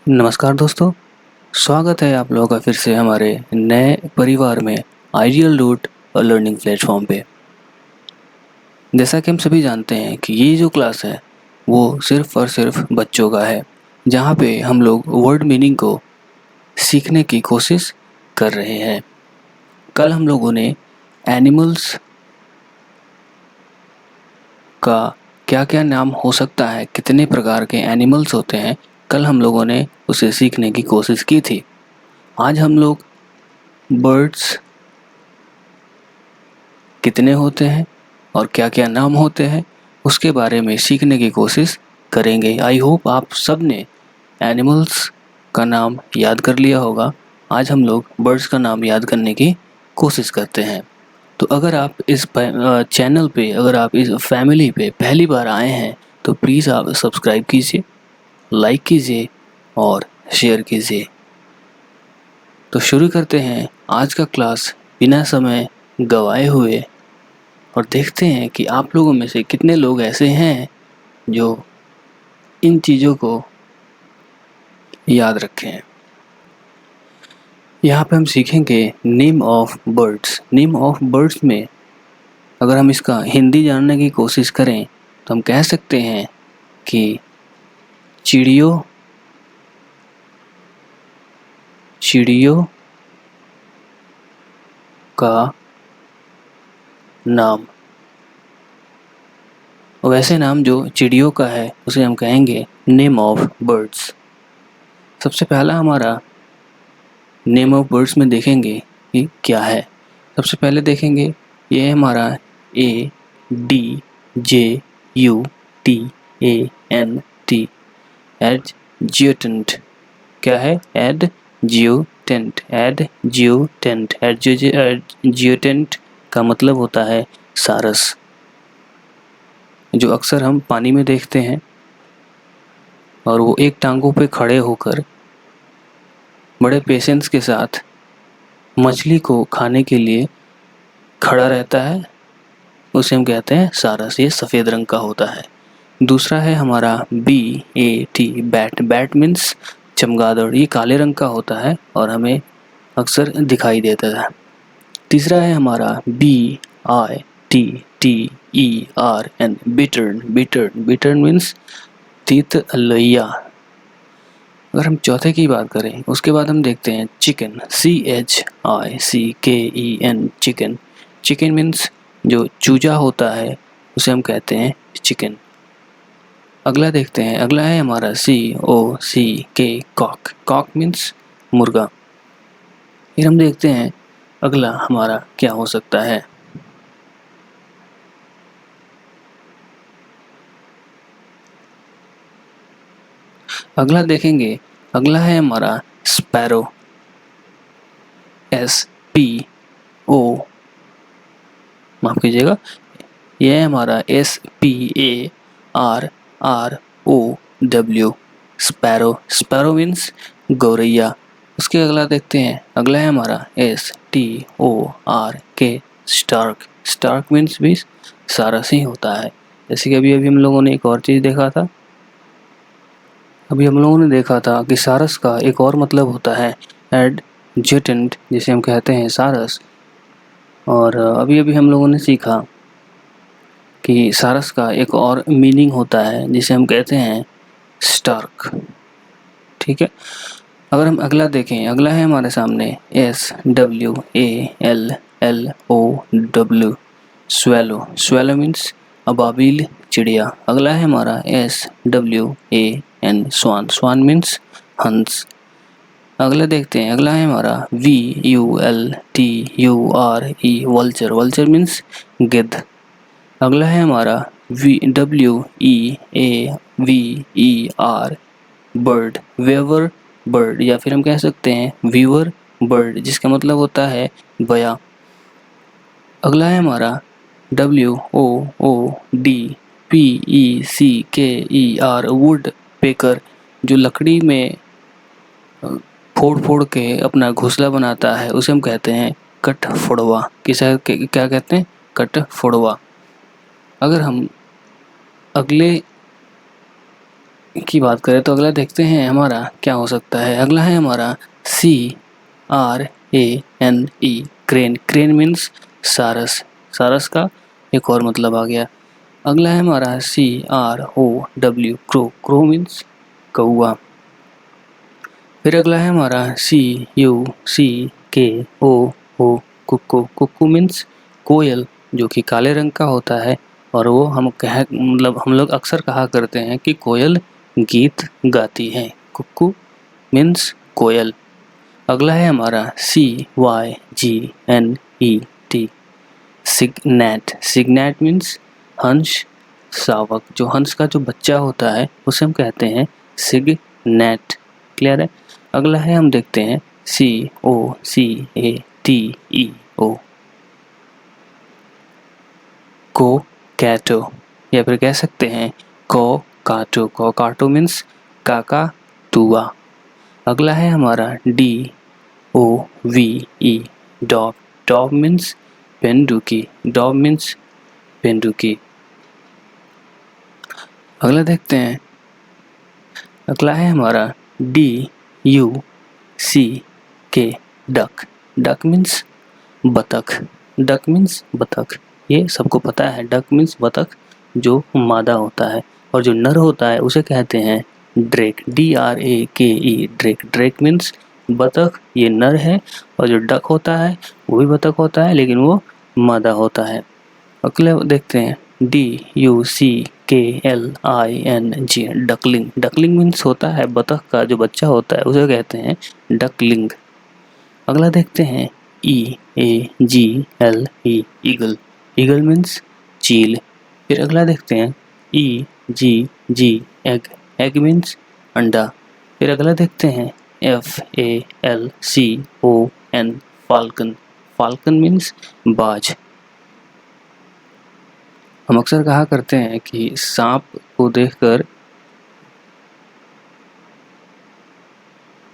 नमस्कार दोस्तों, स्वागत है आप लोगों का फिर से हमारे नए परिवार में आइडियल रूट और लर्निंग प्लेटफॉर्म पे। जैसा कि हम सभी जानते हैं कि ये जो क्लास है वो सिर्फ और सिर्फ बच्चों का है, जहाँ पे हम लोग वर्ड मीनिंग को सीखने की कोशिश कर रहे हैं। कल हम लोगों ने एनिमल्स का क्या क्या नाम हो सकता है, कितने प्रकार के एनिमल्स होते हैं, कल हम लोगों ने उसे सीखने की कोशिश की थी। आज हम लोग बर्ड्स कितने होते हैं और क्या क्या नाम होते हैं उसके बारे में सीखने की कोशिश करेंगे। आई होप आप सब ने एनिमल्स का नाम याद कर लिया होगा। आज हम लोग बर्ड्स का नाम याद करने की कोशिश करते हैं। तो अगर आप इस चैनल पे, अगर आप इस फैमिली पे पहली बार आए हैं तो प्लीज़ आप सब्सक्राइब कीजिए, लाइक कीजिए और शेयर कीजिए। तो शुरू करते हैं आज का क्लास बिना समय गवाए हुए और देखते हैं कि आप लोगों में से कितने लोग ऐसे हैं जो इन चीज़ों को याद रखें। यहाँ पे हम सीखेंगे name of birds. Name of birds में अगर हम इसका हिंदी जानने की कोशिश करें तो हम कह सकते हैं कि चिड़ियों का नाम। वैसे नाम जो चिड़ियों का है उसे हम कहेंगे नेम ऑफ बर्ड्स। सबसे पहला हमारा नेम ऑफ बर्ड्स में देखेंगे कि क्या है। सबसे पहले देखेंगे ये है हमारा ADJUTANT एडज्यूटेंट। क्या है? एडज्यूटेंट। एडज्यूटेंट एडज्यूटेंट का मतलब होता है सारस, जो अक्सर हम पानी में देखते हैं और वो एक टांगों पे खड़े होकर बड़े पेशेंस के साथ मछली को खाने के लिए खड़ा रहता है। उसे हम कहते हैं सारस। ये सफ़ेद रंग का होता है। दूसरा है हमारा BAT बैट। बैट मीन्स चमगादड़। ये काले रंग का होता है और हमें अक्सर दिखाई देता है। तीसरा है हमारा BITTERN बिटर्न। बिटर्न बिटर्न मीन्स तीतलैया। अगर हम चौथे की बात करें उसके बाद हम देखते हैं chicken. CHICKEN chicken. Chicken means जो चूजा होता है उसे हम कहते हैं चिकन। अगला देखते हैं, अगला है हमारा COCK कॉक। कॉक मीन्स मुर्गा। फिर हम देखते हैं अगला हमारा क्या हो सकता है। अगला देखेंगे, अगला है हमारा स्पैरो। SPO माफ कीजिएगा, यह है हमारा SPARROW स्पैरो। स्पैरो मीन्स गौरैया। उसके अगला देखते हैं, अगला है हमारा STORK स्टार्क। स्टार्क मीन्स भी सारस ही होता है। जैसे कि अभी हम लोगों ने एक और चीज़ देखा था। अभी हम लोगों ने देखा था कि सारस का एक और मतलब होता है एडज्यूटेंट, जिसे हम कहते हैं सारस। और अभी हम लोगों ने सीखा कि सारस का एक और मीनिंग होता है जिसे हम कहते हैं स्टार्क। ठीक है। अगर हम अगला देखें, अगला है हमारे सामने SWALLOW स्वेलो। स्वेलो मीन्स अबाबिल चिड़िया। अगला है हमारा SWAN स्वान। स्वान मीन्स हंस। अगला देखते हैं, अगला है हमारा VULTURE वल्चर। वल्चर मीन्स गिद्ध। अगला है हमारा WEAVER बर्ड। वेवर बर्ड, या फिर हम कह सकते हैं वीवर बर्ड, जिसका मतलब होता है बया। अगला है हमारा WOODPECKER वुड पेकर, जो लकड़ी में फोड़ फोड़ के अपना घोंसला बनाता है, उसे हम कहते हैं कठफोड़वा। क्या कहते हैं? कठफोड़वा। अगर हम अगले की बात करें तो अगला देखते हैं हमारा क्या हो सकता है। अगला है हमारा CRANE, क्रेन। क्रेन मीन्स सारस, सारस का एक और मतलब आ गया। अगला है हमारा CROW, क्रो। क्रो मीन्स कौआ। फिर अगला है हमारा CUCKO, कुक्कू। कुक्कू मीन्स कोयल, जो कि काले रंग का होता है और वो हम लोग अक्सर कहा करते हैं कि कोयल गीत गाती है। कुक्कू मीन्स कोयल। अगला है हमारा CYGNET, सिग्नेट। सिग्नेट मीन्स हंस शावक, जो हंस का जो बच्चा होता है उसे हम कहते हैं सिग्नेट। क्लियर है। अगला है हम देखते हैं COCATEO, कोकैटो, या फिर कह सकते हैं कोकाटो। कोकाटो मीन्स काकातुआ। अगला है हमारा DOVE, डॉग। डॉग मीन्स पेंडुकी। डॉग मीन्स पेंडुकी। अगला देखते हैं। अगला है हमारा DUCK, डक। डक मीन्स बतख। डक मीन्स बतख, ये सबको पता है। डक मीन्स बतख जो मादा होता है, और जो नर होता है उसे कहते हैं Drake. DRAKE, Drake. Drake means बतख, ये नर है, और जो डक होता है वो भी बतख होता है लेकिन वो मादा होता है। अगले देखते हैं DUCKLING, डकलिंग। डकलिंग मीन्स होता है बतख का जो बच्चा होता है उसे कहते हैं डकलिंग। अगला देखते हैं EAGLE, ईगल। ईगल मीन्स चील। फिर अगला देखते हैं EGG, एग। एग मीन्स अंडा। फिर अगला देखते हैं FALCON, फाल्कन। फाल्कन मीन्स बाज। हम अक्सर कहा करते हैं कि सांप को देखकर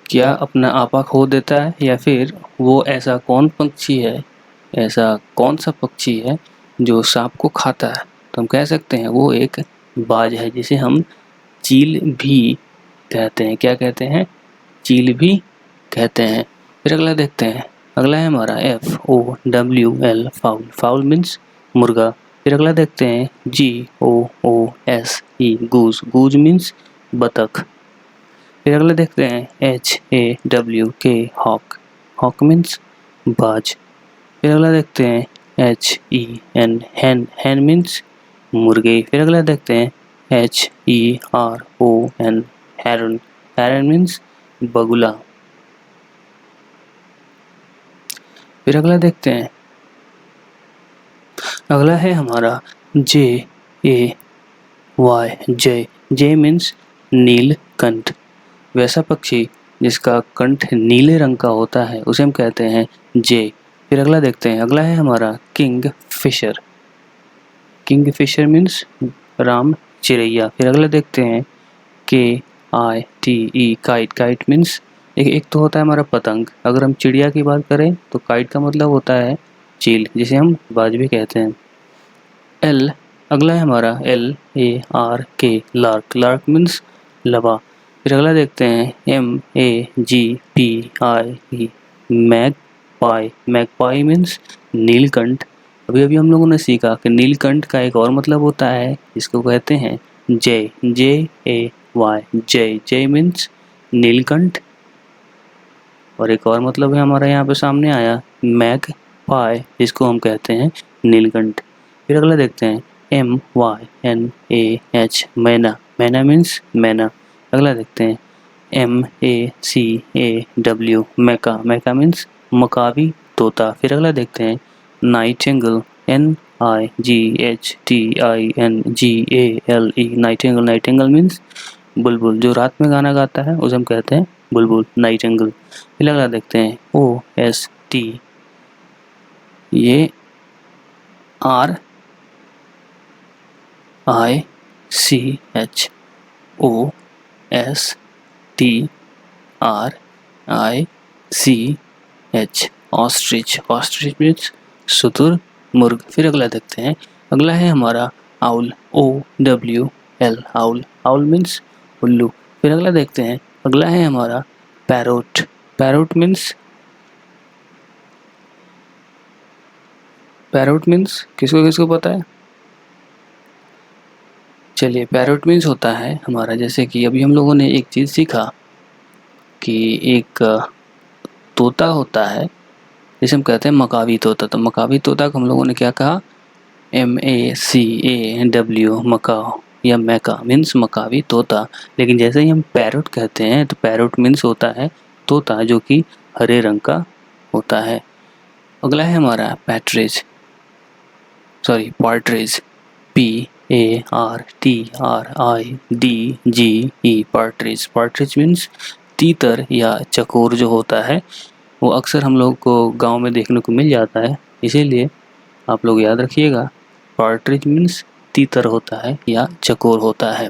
क्या अपना आपा खो देता है, या फिर वो ऐसा कौन पक्षी है, ऐसा कौन सा पक्षी है जो सांप को खाता है। तो हम कह सकते हैं वो एक बाज है, जिसे हम चील भी कहते हैं। क्या कहते हैं? चील भी कहते हैं। फिर अगला देखते हैं। अगला है हमारा FOWL, फाउल। फाउल मीन्स मुर्गा। फिर अगला देखते हैं GOOSE, गूज। गूज मीन्स बतख। फिर अगला देखते हैं HAWK, हॉक। हॉक मीन्स बाज। फिर अगला देखते हैं HEN, हैन। हैन मीन्स मुर्गे। फिर अगला देखते हैं HERON, हेरन। हेरन मीन्स बगुला। फिर अगला देखते हैं। अगला है हमारा JAY, जय। जय मीन्स नीलकंठ। वैसा पक्षी जिसका कंठ नीले रंग का होता है उसे हम कहते हैं जय। फिर अगला देखते हैं। अगला है हमारा kingfisher. Kingfisher means राम चिड़ैया। फिर अगला देखते हैं KITE, काइट। काइट मीन्स एक तो होता है हमारा पतंग। अगर हम चिड़िया की बात करें तो काइट का मतलब होता है चील, जिसे हम बाज भी कहते हैं। L, अगला है हमारा LARK, लार्क। लार्क मीन्स लवा। फिर अगला देखते हैं MAGPIE, magpie. Magpie means Neelkanth. अभी अभी हम लोगों ने सीखा कि नीलकंठ का एक और मतलब होता है जिसको कहते हैं जय। JAY, जय। जय मीन्स नीलकंठ। और एक और मतलब है हमारा यहाँ पे सामने आया मैगपाई, जिसको हम कहते हैं नीलकंठ। फिर अगला देखते हैं MYNAH, मैना। मैना मीन्स मैना। अगला देखते हैं MACAW, मैका। मैका मीन्स मकावी तोता। फिर अगला देखते हैं Nightingale, NIGHTINGALE, Nightingale. Nightingale means बुलबुल, जो रात में गाना गाता है उसे हम कहते हैं बुलबुल, नाइटिंगल। फिर अगला देखते हैं OST, ये RICH, OSTRICH, ostrich. Ostrich means शुतुरमुर्ग। फिर अगला देखते हैं। अगला है हमारा owl, OWL, owl. Owl means उल्लू। फिर अगला देखते हैं, अगला है हमारा पैरोट। पैरोट मीन्स किसको किसको पता है? चलिए, पैरोट मीन्स होता है हमारा, जैसे कि अभी हम लोगों ने एक चीज़ सीखा कि एक तोता होता है जिसे हम कहते हैं मकावी तोता। तो मकावी तोता को हम लोगों ने क्या कहा? MACAW, मकाओ या मैका मीन्स मकावी तोता। लेकिन जैसे ही हम पैरोट कहते हैं तो पैरोट मीन्स होता है तोता जो कि हरे रंग का होता है। अगला है हमारा partridge. PARTRIDGE, partridge. Partridge means तीतर या चकोर जो होता है, वो अक्सर हम लोग को गांव में देखने को मिल जाता है, इसीलिए आप लोग याद रखिएगा, पार्ट्रिज मीन्स तीतर होता है या चकोर होता है।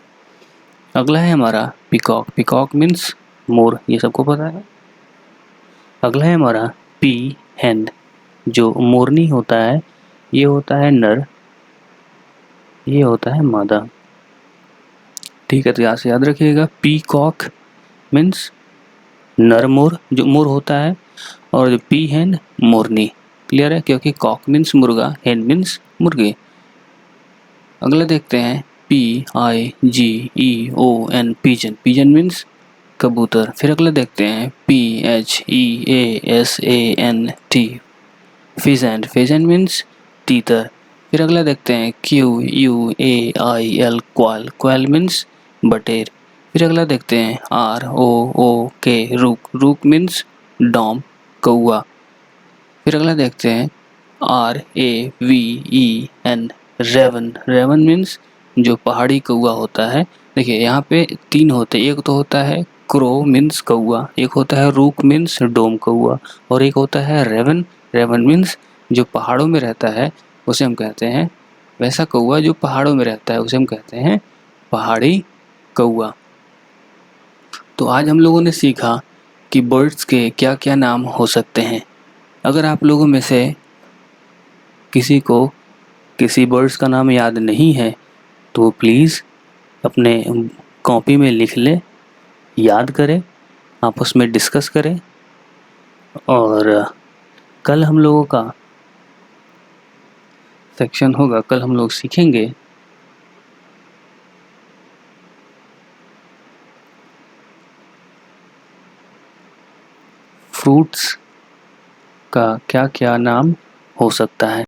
अगला है हमारा पिकॉक। पिकॉक मीन्स मोर, ये सबको पता है। अगला है हमारा पी हैन। जो मोरनी होता है ये होता है नर, ये होता है मादा। ठीक है, तो यहाँ से याद रखिएगा, पीकॉक मीन्स नर मोर जो मोर होता है, और जो पी हैन मोरनी। क्लियर है, क्योंकि कॉक मीन्स मुर्गा, हैन मीन्स मुर्गे। अगला देखते हैं PIGEON, पिजन। पिजन मीन्स कबूतर। फिर अगला देखते हैं PHEASANT, फिजेंट। फिजेंट मीन्स तीतर। फिर अगला देखते हैं QUAIL, क्वाल। क्वाल मीन्स बटेर। फिर अगला देखते हैं ROOK, रूक। रूक मीन्स डॉम, कौआ। फिर अगला देखते हैं RAVEN, रेवन। रेवन मीन्स जो पहाड़ी कौआ होता है। देखिए यहाँ पे 3 होते हैं, एक तो होता है क्रो मीन्स कौआ, एक होता है रूक मीन्स डोम कौआ, और एक होता है रेवन। रेवन मीन्स जो पहाड़ों में रहता है उसे हम कहते हैं, वैसा कौआ जो पहाड़ों में रहता है उसे हम कहते हैं पहाड़ी कौआ। तो आज हम लोगों ने सीखा कि बर्ड्स के क्या क्या नाम हो सकते हैं। अगर आप लोगों में से किसी को किसी बर्ड्स का नाम याद नहीं है तो प्लीज़ अपने कॉपी में लिख ले, याद करें, आपस में डिस्कस करें। और कल हम लोगों का सेक्शन होगा, कल हम लोग सीखेंगे फ्रूट्स का क्या क्या नाम हो सकता है।